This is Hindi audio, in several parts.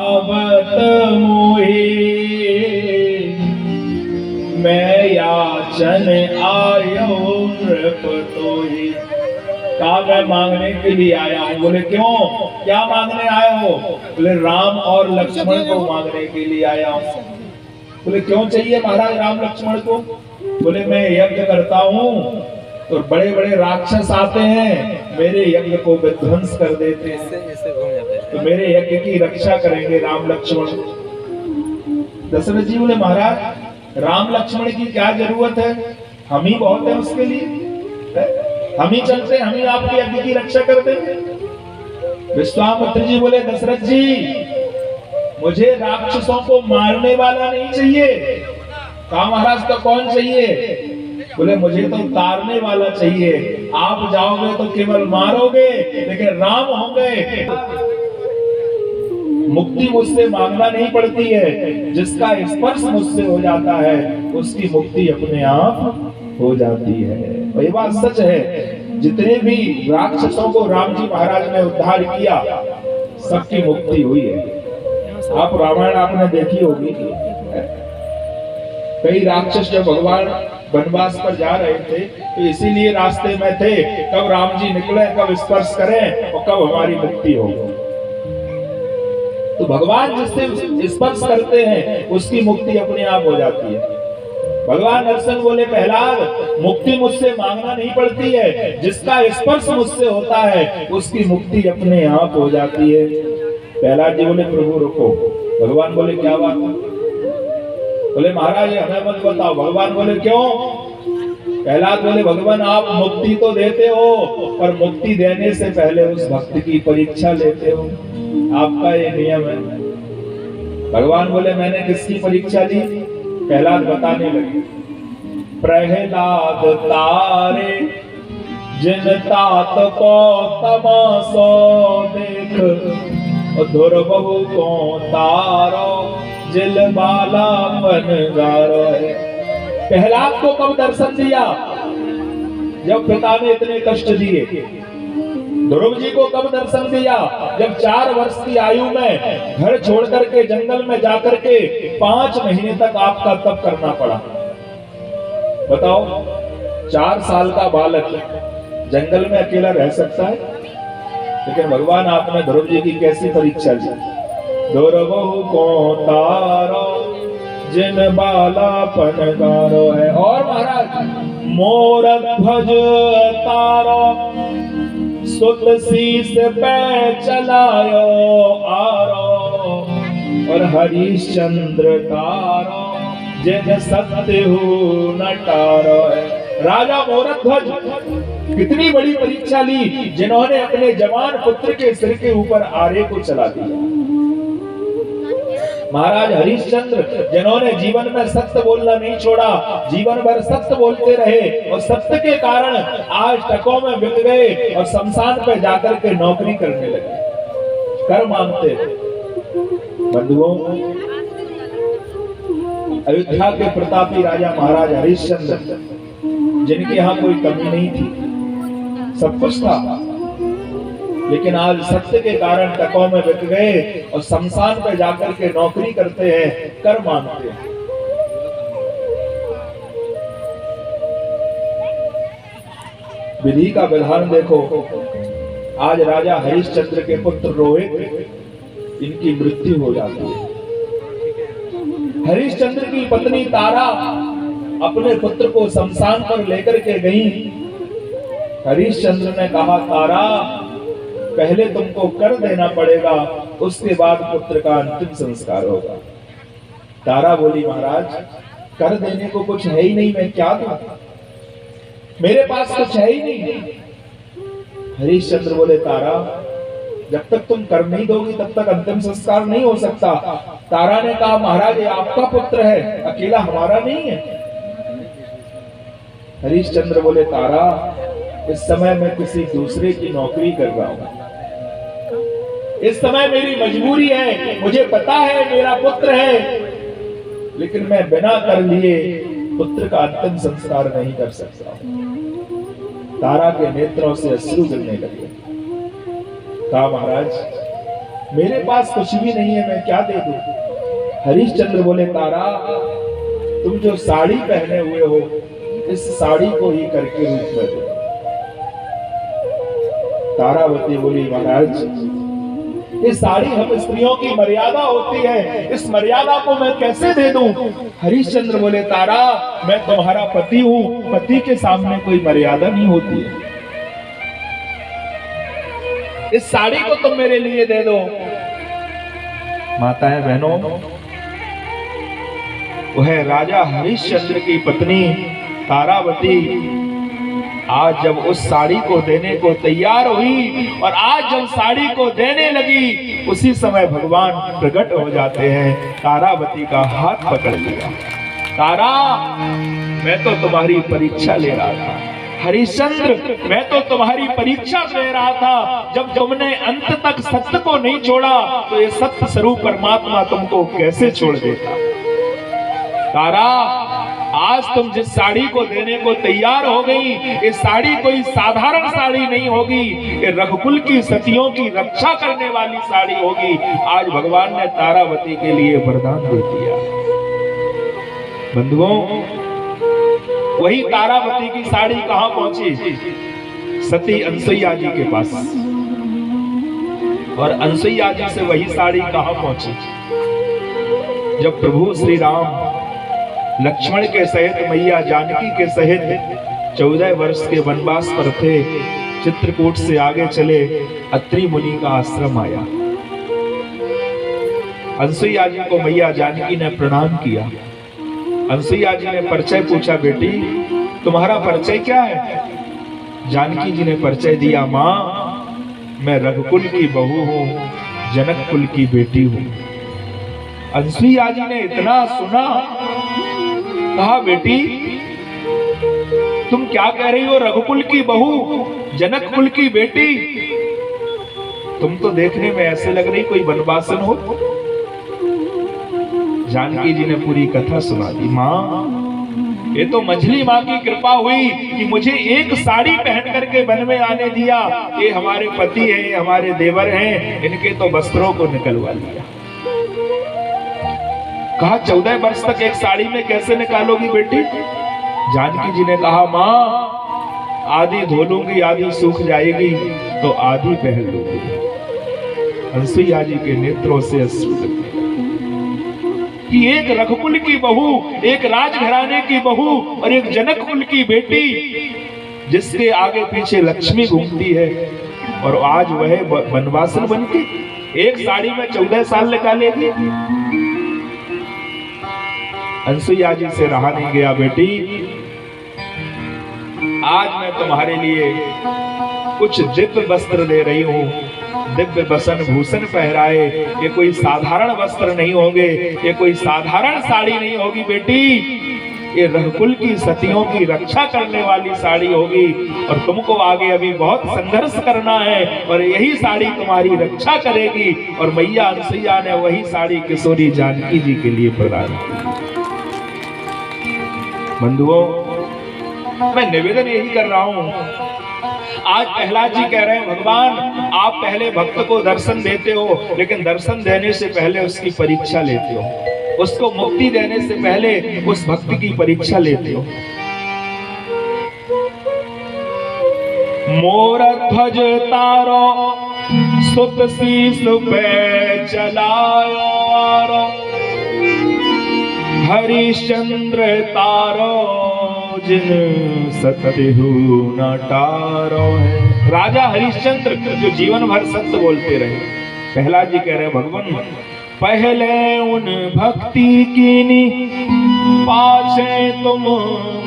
आवत मोहे मैं याचन आयो नृप तोहि। कहा मैं मांगने के लिए आया हूँ। बोले क्यों, क्या मांगने आए हो? बोले राम और लक्ष्मण को मांगने के लिए आया हूँ। बोले क्यों चाहिए महाराज राम लक्ष्मण को? बोले मैं यज्ञ करता हूँ तो बड़े बड़े राक्षस आते हैं, मेरे यज्ञ को विध्वंस कर देते हैं, तो मेरे यज्ञ की रक्षा करेंगे राम लक्ष्मण। दशरथ जी बोले महाराज राम लक्ष्मण की क्या जरूरत है, हम ही बहुत है उसके लिए, हम ही चलते, हम ही आपके यज्ञ की रक्षा कर देंगे। विश्वामित्र जी बोले दशरथ जी मुझे राक्षसों को मारने वाला नहीं चाहिए। कहा महाराज तो कौन चाहिए? बोले मुझे तो तारने वाला चाहिए। आप जाओगे तो केवल मारोगे, लेकिन राम होंगे मुक्ति मुझसे मांगना नहीं पड़ती है, जिसका स्पर्श मुझसे हो जाता है उसकी मुक्ति अपने आप हो जाती है। वही बात सच है, जितने भी राक्षसों को राम जी महाराज ने उद्धार किया सबकी मुक्ति हुई है। आप रामायण आपने देखी होगी, कई राक्षस जब भगवान वनवास पर जा रहे थे तो इसीलिए रास्ते में थे कब राम जी निकले, कब स्पर्श करें और कब हमारी मुक्ति हो। तो भगवान जिससे स्पर्श करते हैं उसकी मुक्ति अपने आप हो जाती है। भगवान नरसिंह बोले प्रहलाद मुक्ति मुझसे मांगना नहीं पड़ती है, जिसका स्पर्श मुझसे होता है उसकी मुक्ति अपने आप हो जाती है। प्रहलाद जी बोले प्रभु रुको। भगवान बोले क्या बात है? बोले महाराज ये हमें मत बताओ। भगवान बोले क्यों? प्रहलाद बोले भगवान आप मुक्ति तो देते हो पर मुक्ति देने से पहले उस भक्त की परीक्षा लेते हो, आपका ये नियम है। भगवान बोले मैंने किसकी परीक्षा ली? प्रहलाद बताने लगे, प्रहलाद तारे जिन तात को तमासो देख, धुरबहु को तारो जिल बाला मन गारो है। प्रहलाद को कब दर्शन दिया? जब पिता ने इतने कष्ट दिए। ध्रुव जी को कब दर्शन दिया? जब 4 वर्ष की आयु में घर छोड़ करके जंगल में जाकर के 5 महीने तक आपका तप करना पड़ा। बताओ 4 साल का बालक जंगल में अकेला रह सकता है? लेकिन भगवान आपने ध्रुव जी की कैसी परीक्षा ली। ध्रुवहु को तारो जिन बाला पन गारो है। और महाराज मोर ध्वज तारो सुत शीस पे चलायो आरो, और हरिश्चंद्र तारो जिन सत्य हो नटारो है। राजा मोरध्वज कितनी बड़ी परीक्षा ली, जिन्होंने अपने जवान पुत्र के सिर के ऊपर आरे को चला दिया। महाराज हरिश्चंद्र जिन्होंने जीवन में सत्य बोलना नहीं छोड़ा, जीवन भर सत्य बोलते रहे और सत्य के कारण आज टकों में बिक गए और शमशान पर जाकर के नौकरी करने लगे, कर मांगते थे। बंधुओं अयोध्या के प्रतापी राजा महाराज हरिश्चंद्र जिनके यहाँ कोई कमी नहीं थी, सब कुछ था, लेकिन आज सत्य के कारण टकों में बिक गए और शमशान पे जाकर के नौकरी करते हैं, कर मांगते हैं। विधि का विधान देखो, आज राजा हरिश्चंद्र के पुत्र रोहित इनकी मृत्यु हो जाती है। हरिश्चंद्र की पत्नी तारा अपने पुत्र को शमशान पर लेकर के गई। हरिश्चंद्र ने कहा तारा पहले तुमको कर देना पड़ेगा, उसके बाद पुत्र का अंतिम संस्कार होगा। तारा बोली महाराज कर देने को कुछ है ही नहीं, मैं क्या दूं, मेरे पास कुछ है ही नहीं। हरिश्चंद्र बोले तारा जब तक तुम कर नहीं दोगी तब तक अंतिम संस्कार नहीं हो सकता। तारा ने कहा महाराज ये आपका पुत्र है, अकेला हमारा नहीं है। हरिश्चंद्र बोले तारा इस समय मैं किसी दूसरे की नौकरी कर रहा हूं, इस समय मेरी मजबूरी है, मुझे पता है मेरा पुत्र है, लेकिन मैं बिना कर लिए पुत्र का अंतिम संस्कार नहीं कर सकता। तारा के नेत्रों से अश्रु गिरने लगे। कहा महाराज मेरे पास कुछ भी नहीं है, मैं क्या दे दूं? हरिश्चंद्र बोले तारा, तुम जो साड़ी पहने हुए हो इस साड़ी को ही करके रूप में दो। तारावती बोली महाराज, ये साड़ी हम स्त्रियों की मर्यादा होती है, इस मर्यादा को मैं कैसे दे दूं? हरिश्चंद्र बोले तारा, मैं तुम्हारा पति हूं, पति के सामने कोई मर्यादा नहीं होती है, इस साड़ी को तुम मेरे लिए दे दो। माताएं बहनों, वह राजा हरिश्चंद्र की पत्नी तारावती आज जब उस साड़ी को देने को तैयार हुई और आज जब साड़ी को देने लगी, उसी समय भगवान प्रकट हो जाते हैं। तारावती का हाथ पकड़ लिया। तारा, मैं तो तुम्हारी परीक्षा ले रहा था। हरिश्चंद्र, मैं तो तुम्हारी परीक्षा ले रहा था। जब तुमने अंत तक सत्य को नहीं छोड़ा तो ये सत्य स्वरूप परमात्मा तुमको कैसे छोड़ देता? तारा, आज तुम जिस साड़ी को देने को तैयार हो गई, ये साड़ी कोई साधारण साड़ी नहीं होगी, ये रघुकुल की सतियों की रक्षा करने वाली साड़ी होगी। आज भगवान ने तारावती के लिए वरदान दे दिया। बंधुओं, वही तारावती की साड़ी कहां पहुंची? सती अनसुईया जी के पास। और अनसुईया जी से वही साड़ी कहां पहुंची? जब प्रभु श्री राम लक्ष्मण के सहित मैया जानकी के सहित 14 वर्ष के वनवास पर थे, चित्रकूट से आगे चले, अत्रि मुनि का आश्रम आया। अनसुईया जी को मैया जानकी ने प्रणाम किया। अनसुईया जी ने परिचय पूछा, बेटी तुम्हारा परिचय क्या है? जानकी जी ने परिचय दिया, माँ मैं रघुकुल की बहू हूँ, जनक कुल की बेटी हूँ। अनसुईया जी ने इतना सुना, कहा बेटी तुम क्या कह रही हो? रघुकुल की बहू, जनक कुल की बेटी? तुम तो देखने में ऐसे लग रही कोई बनवासन हो। जानकी जी ने पूरी कथा सुना दी। माँ, ये तो मंझली माँ की कृपा हुई कि मुझे एक साड़ी पहन करके वन में आने दिया। ये हमारे पति हैं, हमारे देवर हैं, इनके तो वस्त्रों को निकलवा लिया। कहा 14 वर्ष तक एक साड़ी में कैसे निकालोगी बेटी? जानकी जी ने कहा, माँ आधी धो लूंगी, आधी सूख जाएगी तो आधी पहन लूंगी। अनसुईया जी के नेत्रों से अश्रु गिरने कि एक रघुकुल की बहू, एक राजघराने की बहू और एक जनक कुल की बेटी, जिसके आगे पीछे लक्ष्मी घूमती है, और आज वह बनवासन बनती एक साड़ी में 14 साल निकालेगी। अनसुईया जी से रहा नहीं गया। बेटी आज मैं तुम्हारे लिए कुछ दिव्य वस्त्र दे रही हूँ, दिव्य वसन भूषण पहराए। ये कोई साधारण वस्त्र नहीं होंगे, ये कोई साधारण साड़ी नहीं होगी बेटी, ये रघुकुल की सतियों की रक्षा करने वाली साड़ी होगी। और तुमको आगे अभी बहुत संघर्ष करना है और यही साड़ी तुम्हारी रक्षा करेगी। और मैया अनसुईया ने वही साड़ी किशोरी जानकी जी के लिए प्रदान की। बंधुओं, मैं निवेदन यही कर रहा हूं। आज प्रहलाद जी कह रहे हैं, भगवान आप पहले भक्त को दर्शन देते हो, लेकिन दर्शन देने से पहले उसकी परीक्षा लेते हो। उसको मुक्ति देने से पहले उस भक्त की परीक्षा लेते हो। मोर ध्वज तारो सुत शीस पे चलायो, हरिश्चंद्र तारो जिन सत्यहु न टारो है। राजा हरिश्चंद्र जो जीवन भर सत्य बोलते रहे। प्रहलाद जी कह रहे हैं, भगवान पहले उन भक्ति कीनी, पाछे तुम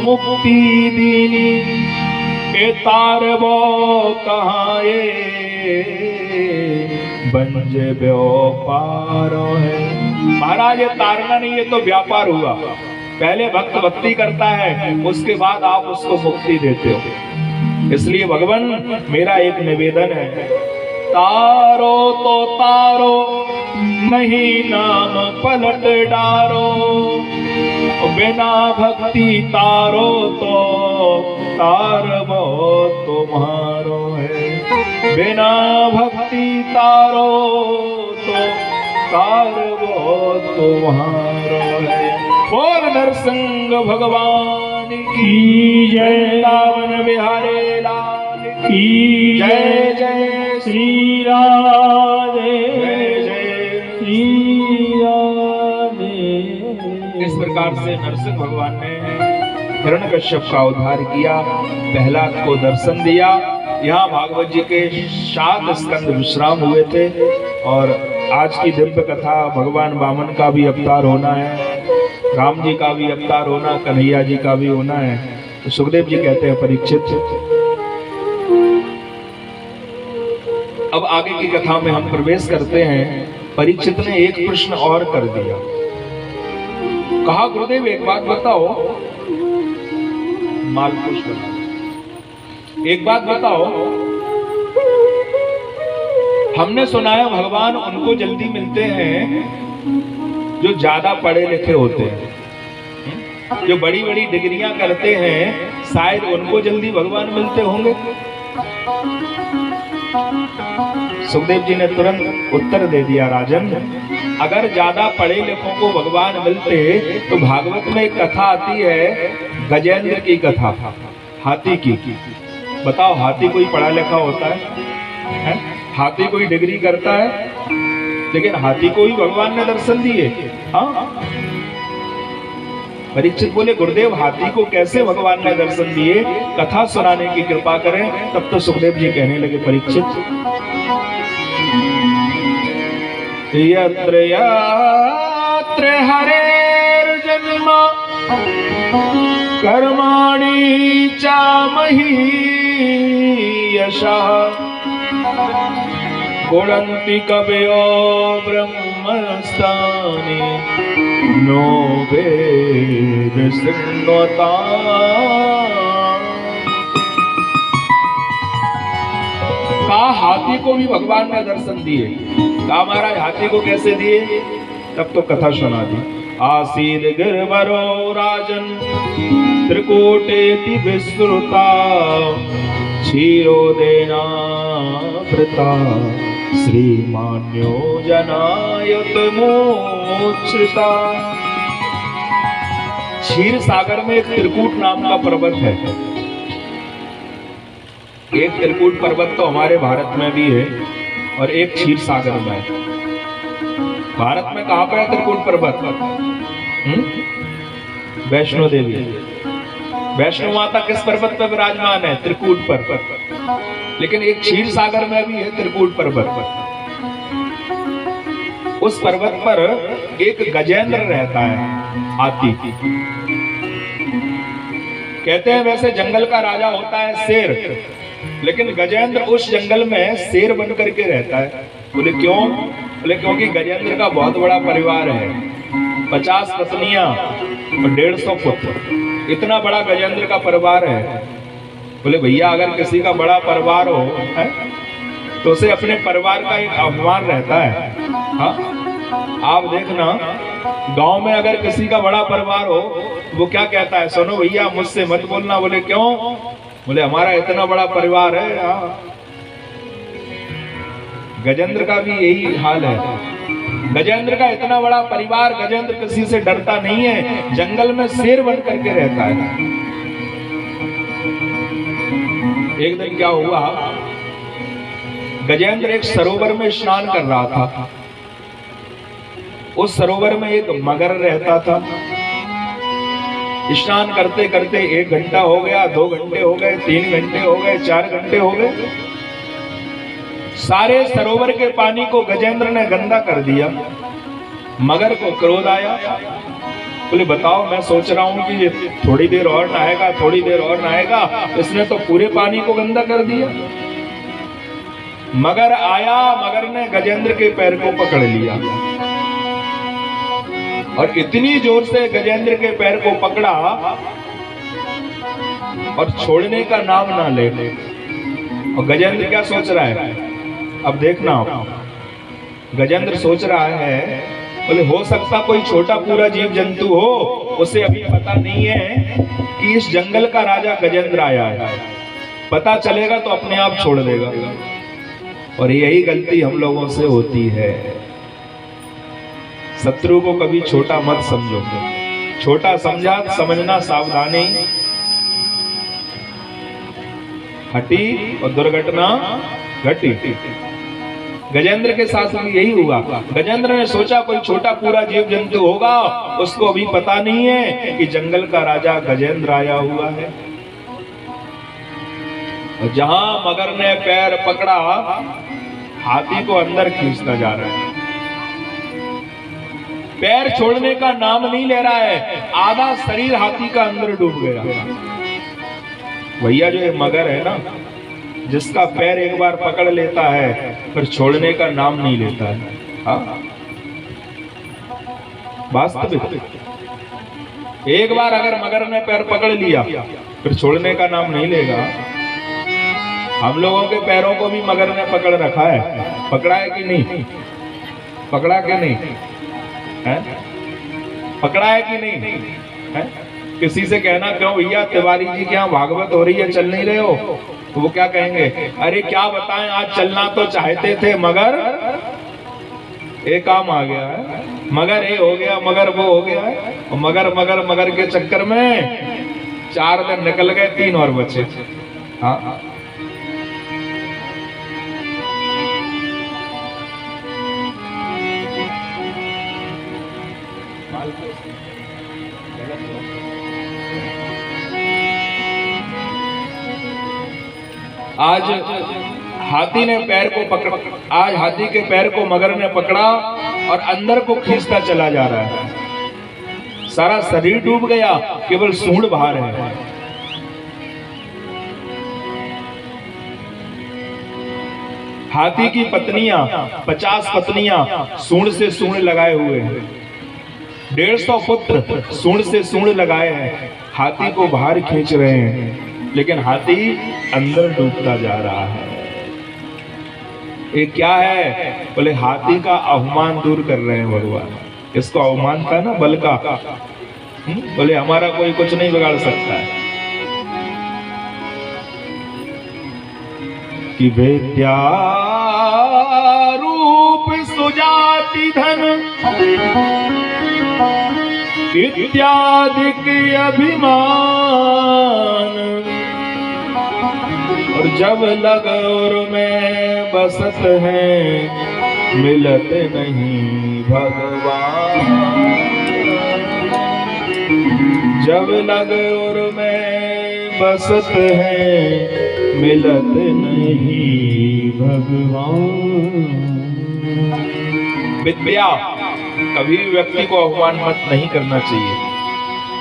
मुक्ति दीनी, ए तारबो कहाँ बंज व्यापारो है। महाराज ये तारना नहीं, ये तो व्यापार हुआ। पहले भक्त भक्ति करता है, उसके बाद आप उसको मुक्ति देते हो। इसलिए भगवान मेरा एक निवेदन है, तारो तो तारो नहीं नाम पलट डारो, बिना भक्ति तारो तो तारबो तुम्हारो है। बिना भक्ति तारो कार वो तुम्हारो है। बोल नरसिंह भगवान की जय, वृंदावन बिहारी लाल की जय। जय श्री राधे, जय श्री राधे। इस प्रकार से नरसिंह भगवान ने हिरण्यकश्यप का उद्धार किया, प्रहलाद को दर्शन दिया। यहाँ भागवत जी के 7 स्कंद विश्राम हुए थे और आज की दिव्य कथा भगवान वामन का भी अवतार होना है, राम जी का भी अवतार होना, कन्हैया जी का भी होना है। तो सुखदेव जी कहते हैं परीक्षित, अब आगे की कथा में हम प्रवेश करते हैं। परीक्षित ने एक प्रश्न और कर दिया, कहा गुरुदेव एक बात बताओ, मालपुष बताओ, एक बात बताओ, हमने सुना है भगवान उनको जल्दी मिलते हैं जो ज्यादा पढ़े लिखे होते हैं, जो बड़ी बड़ी डिग्रियां करते हैं, शायद उनको जल्दी भगवान मिलते होंगे। सुखदेव जी ने तुरंत उत्तर दे दिया, राजन अगर ज्यादा पढ़े लिखों को भगवान मिलते तो भागवत में एक कथा आती है गजेंद्र की कथा, हाथी की। बताओ हाथी कोई पढ़ा लिखा होता है? हाथी कोई डिग्री करता है? लेकिन हाथी को ही भगवान ने दर्शन दिए। हाँ, परीक्षित बोले गुरुदेव हाथी को कैसे भगवान ने दर्शन दिए, कथा सुनाने की कृपा करें। तब तो सुखदेव जी कहने लगे, परीक्षित यत्र यत्र हरेर्जन्म कर्माणि च महीयशः गुणन्ति कवयो ब्रह्मस्थाने नो वेद शृण्वता। कहा हाथी को भी भगवान ने दर्शन दिए। कहा महाराज हाथी को कैसे दिए? तब तो कथा सुना दी। आसीद गिरवरो राजन त्रिकूटेति विस्तृता क्षीरोदेना वृता श्रीमान्यो जनायत मोक्षता। क्षीर सागर में एक त्रिकूट नाम का पर्वत है। एक त्रिकूट पर्वत तो हमारे भारत में भी है और एक क्षीर सागर में है। भारत में कहां पर है त्रिकूट पर्वत? वैष्णो देवी। वैष्णो माता किस पर्वत पर विराजमान है? त्रिकूट पर्वत। लेकिन एक क्षीर सागर में भी है त्रिकूट पर्वत। उस पर्वत पर एक गजेंद्र रहता है, हाथी। कहते हैं वैसे जंगल का राजा होता है शेर, लेकिन गजेंद्र उस जंगल में शेर बन करके रहता है। बोले क्यों? बोले क्योंकि गजेंद्र का बहुत बड़ा परिवार है, 50 पत्नियां और 150 पुत्र। इतना बड़ा गजेंद्र का परिवार है। बोले भैया अगर किसी का बड़ा परिवार हो है तो उसे अपने परिवार का एक अभिमान रहता है। हाँ, आप देखना गांव में अगर किसी का बड़ा परिवार हो वो क्या कहता है, सुनो भैया मुझसे मत बोलना। बोले क्यों? बोले हमारा इतना बड़ा परिवार है। हाँ, गजेंद्र का भी यही हाल है। गजेंद्र का इतना बड़ा परिवार, गजेंद्र किसी से डरता नहीं है, जंगल में शेर बन करके रहता है। एक दिन क्या हुआ, गजेंद्र एक सरोवर में स्नान कर रहा था। उस सरोवर में एक मगर रहता था। स्नान करते करते 1 घंटा हो गया, 2 घंटे हो गए, 3 घंटे हो गए, 4 घंटे हो गए। सारे सरोवर के पानी को गजेंद्र ने गंदा कर दिया। मगर को क्रोध आया। बोले बताओ मैं सोच रहा हूं कि ये थोड़ी देर और नहाएगा, थोड़ी देर और नहाएगा, इसने तो पूरे पानी को गंदा कर दिया। मगर आया, मगर ने गजेंद्र के पैर को पकड़ लिया और इतनी जोर से गजेंद्र के पैर को पकड़ा और छोड़ने का नाम ना ले। और गजेंद्र क्या सोच रहा है? अब देखना, गजेंद्र सोच रहा है, बोले हो सकता कोई छोटा पूरा जीव जंतु हो, उसे अभी पता नहीं है कि इस जंगल का राजा गजेंद्र आया है। पता चलेगा तो अपने आप छोड़ देगा। और यही गलती हम लोगों से होती है। शत्रु को कभी छोटा मत समझो, छोटा समझा समझना सावधानी हटी और दुर्घटना घटी। गजेंद्र के साथ भी यही हुआ। गजेंद्र ने सोचा कोई छोटा पूरा जीव जंतु होगा, उसको अभी पता नहीं है कि जंगल का राजा गजेंद्र आया हुआ है। और जहां मगर ने पैर पकड़ा, हाथी को अंदर खींचता जा रहा है, पैर छोड़ने का नाम नहीं ले रहा है। आधा शरीर हाथी का अंदर डूब गया। भैया जो ये मगर है ना, जिसका पैर एक बार पकड़ लेता है फिर छोड़ने का नाम नहीं लेता है। हाँ, वास्तविक एक बार अगर मगर ने पैर पकड़ लिया फिर छोड़ने का नाम नहीं लेगा। हम लोगों के पैरों को भी मगर ने पकड़ रखा है, पकड़ा है कि नहीं? पकड़ा कि नहीं है? पकड़ा है कि नहीं है? किसी से कहना क्यों भैया तिवारी जी के यहाँ भागवत हो रही है, चल नहीं रहे हो? तो वो क्या कहेंगे, अरे क्या बताएं, आज चलना तो चाहते थे मगर एक काम आ गया है, मगर ये हो गया, मगर वो हो गया है। और मगर मगर मगर के चक्कर में 4 दिन निकल गए, 3 और बचे। हाँ, आज हाथी ने पैर को पकड़, आज हाथी के पैर को मगर ने पकड़ा और अंदर को खींचता चला जा रहा है। सारा शरीर डूब गया, केवल सूंड बाहर है। हाथी की पत्नियां 50 पत्नियां सूंड से सूंड लगाए हुए हैं। 150 पुत्र सूंड से सूंड लगाए हैं, हाथी को बाहर खींच रहे हैं, लेकिन हाथी अंदर डूबता जा रहा है। ये क्या है? बोले हाथी का अवमान दूर कर रहे हैं भगवान। इसको अवमान था ना बल का, बोले हमारा कोई कुछ नहीं बिगाड़ सकता है। कि विद्या रूप सुजाति धन इत्यादि के अभिमान, और जब लगोर में बसत हैं मिलत नहीं भगवान। जब लगोर में बसत हैं मिलत नहीं भगवान। विद्या कभी भी व्यक्ति को अवमान मत नहीं करना चाहिए।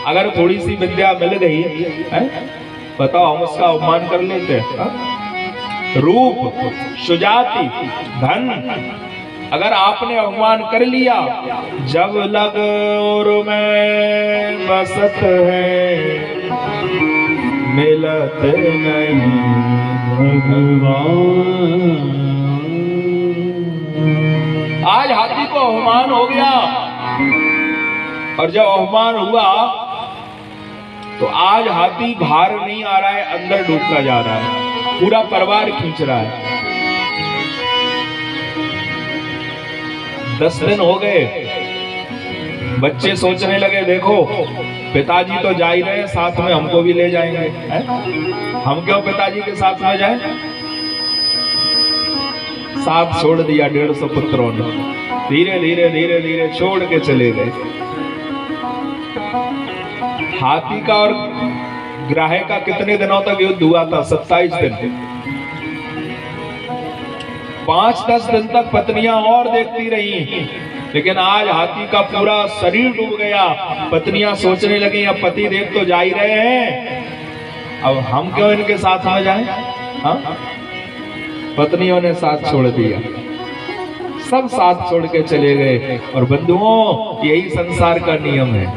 अगर थोड़ी सी विद्या मिल गई है, बताओ हम उसका अवमान कर लेते हैं? रूप सुजाति धन, अगर आपने अवमान कर लिया, जब लगोर में बसत है मिलत नहीं भगवान। आज हाथी को अवमान हो गया, और जब अवमान हुआ तो आज हाथी बाहर नहीं आ रहा है, अंदर डूबता जा रहा है, पूरा परिवार खींच रहा है। 10 दिन हो गए, बच्चे सोचने लगे देखो पिताजी तो जा ही रहे हैं, साथ में हमको भी ले जाएंगे, हम क्यों पिताजी के साथ में जाएं? साथ छोड़ दिया 150 पुत्रों ने, धीरे धीरे धीरे धीरे छोड़ के चले गए। हाथी का और ग्राह का कितने दिनों तक युद्ध हुआ था? 27 दिन। 5-10 दिन तक पत्नियां और देखती रही, लेकिन आज हाथी का पूरा शरीर डूब गया। पत्नियां सोचने लगी अब पति देव तो जा ही रहे हैं, अब हम क्यों इनके साथ में जाएं? हाँ, पत्नियों ने साथ छोड़ दिया, सब साथ छोड़ के चले गए। और बंधुओं, यही संसार का नियम है।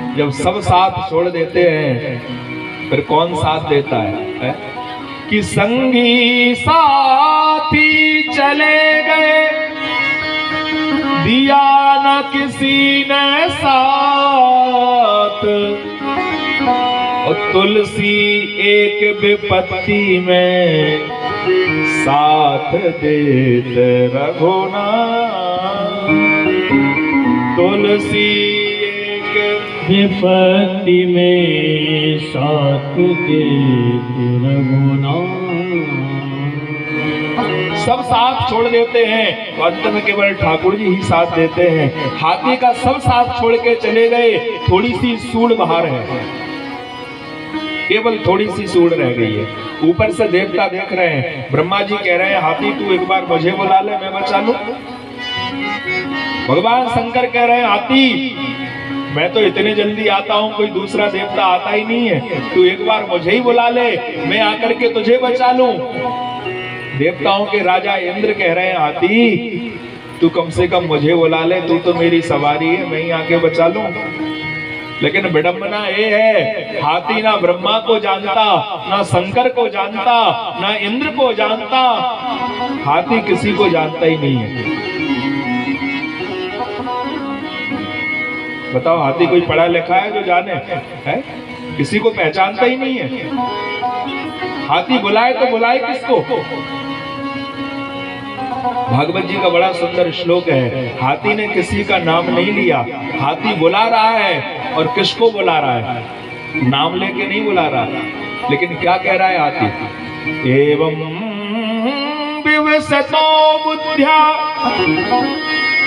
जब सब साथ छोड़ देते हैं फिर कौन साथ देता है? कि संगी साथी चले गए, दिया न किसी ने साथ, और तुलसी एक विपत्ति में साथ देत रघुनाथ। तुलसी एक विपत्ति में साथ के रघुना। सब साथ छोड़ देते हैं तो अंत में केवल ठाकुर जी ही साथ देते हैं। हाथी का सब साथ छोड़ के चले गए, थोड़ी सी सूंड बाहर है, केवल थोड़ी सी सूंड रह गई है। ऊपर से देवता देख रहे हैं, ब्रह्मा जी कह रहे हैं हाथी तू एक बार मुझे बुला ले, मैं बचा लूं। भगवान शंकर कह रहे हैं हाथी मैं तो इतने जल्दी आता हूं, कोई दूसरा देवता आता ही नहीं है, तू एक बार मुझे ही बुला ले, मैं आकर के तुझे बचा लूं। देवताओं के राजा इंद्र कह रहे हैं हाथी तू कम से कम मुझे बुला ले, तू तो मेरी सवारी है, मैं ही आके बचा लूं। लेकिन विडंबना ये है हाथी ना ब्रह्मा को जानता, ना शंकर को जानता, ना इंद्र को जानता, हाथी किसी को जानता ही नहीं है। बताओ हाथी कोई पढ़ा लिखा है जो जाने है? किसी को पहचानता ही नहीं है। हाथी बुलाए तो बुलाए किसको? भागवत जी का बड़ा सुंदर श्लोक है, हाथी ने किसी का नाम नहीं लिया, हाथी बुला रहा है। और किसको बुला रहा है? नाम लेके नहीं बुला रहा। लेकिन क्या कह रहा है हाथी? एवं विवसतो बुद्ध्या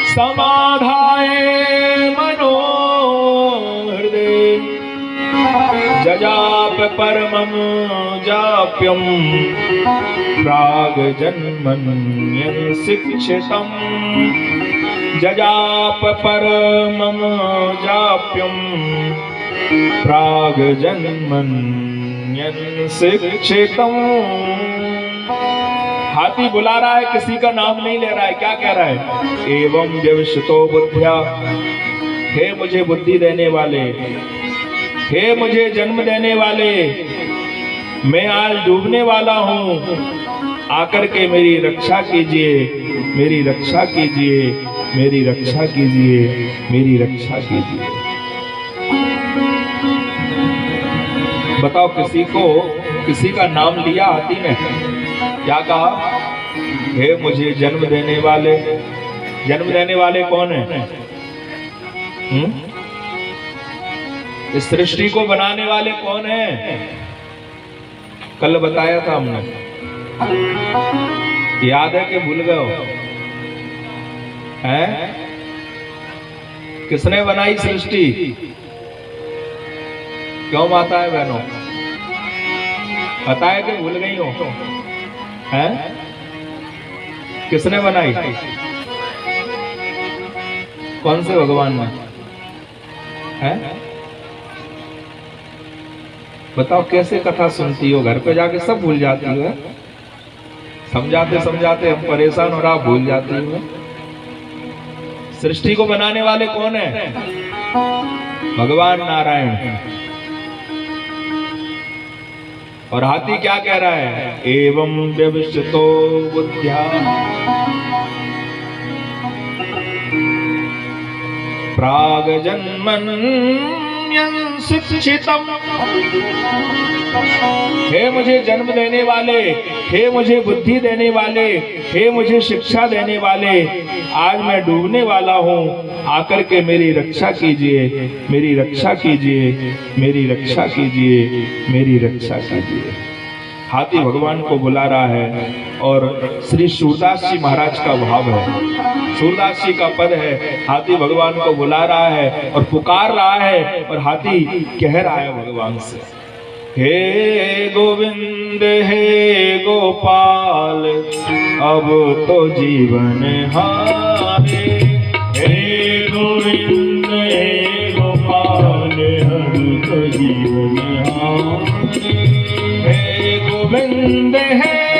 समाधाय मनो हृदय जजाप परमं जाप्यं प्राग जन्मन्यं शिक्षितं जजाप परमं जाप्यं प्राग जन्मन्यं शिक्षितं। हाथी बुला रहा है, किसी का नाम नहीं ले रहा है। क्या कह रहा है? एवं व्यवसितो बुद्ध्या, हे मुझे बुद्धि देने वाले, हे मुझे जन्म देने वाले, मैं आज डूबने वाला हूँ, आकर के मेरी रक्षा कीजिए, मेरी रक्षा कीजिए, मेरी रक्षा कीजिए, मेरी रक्षा कीजिए। बताओ किसी का नाम लिया हाथी ने? क्या कहा? हे मुझे जन्म देने वाले। जन्म देने वाले कौन है? इस सृष्टि को बनाने वाले कौन है? कल बताया था हमने, याद है कि भूल गए हो? हैं? किसने बनाई सृष्टि? क्यों माता है बहनों? पता है कि भूल गई हो? हैं? किसने बनाई? कौन से भगवान ने? हैं? बताओ कैसे कथा सुनती हो, घर पे जाके सब भूल जाती हो। समझाते समझाते हम परेशान और आप भूल जाती हो। सृष्टि को बनाने वाले कौन है? भगवान नारायण। और हाथी क्या कह रहा है? एवं व्यवसितो बुद्ध्या प्राग जन्मन्यं शिक्षितम्। हे मुझे जन्म देने वाले, हे मुझे बुद्धि देने वाले, हे मुझे शिक्षा देने वाले, आज मैं डूबने वाला हूँ, आकर के मेरी रक्षा कीजिए, मेरी रक्षा कीजिए, मेरी रक्षा कीजिए, मेरी रक्षा कीजिए। हाथी भगवान को बुला रहा है और श्री सूरदास जी महाराज का भाव है, सूरदास जी का पद है। हाथी भगवान को बुला रहा है और पुकार रहा है और हाथी कह रहा है भगवान से, हे गोविंद हे गोपाल अब तो जीवन हारे। हे गोविंद हे गोपाल अब तो जीवन हारे। हे गोविंद हे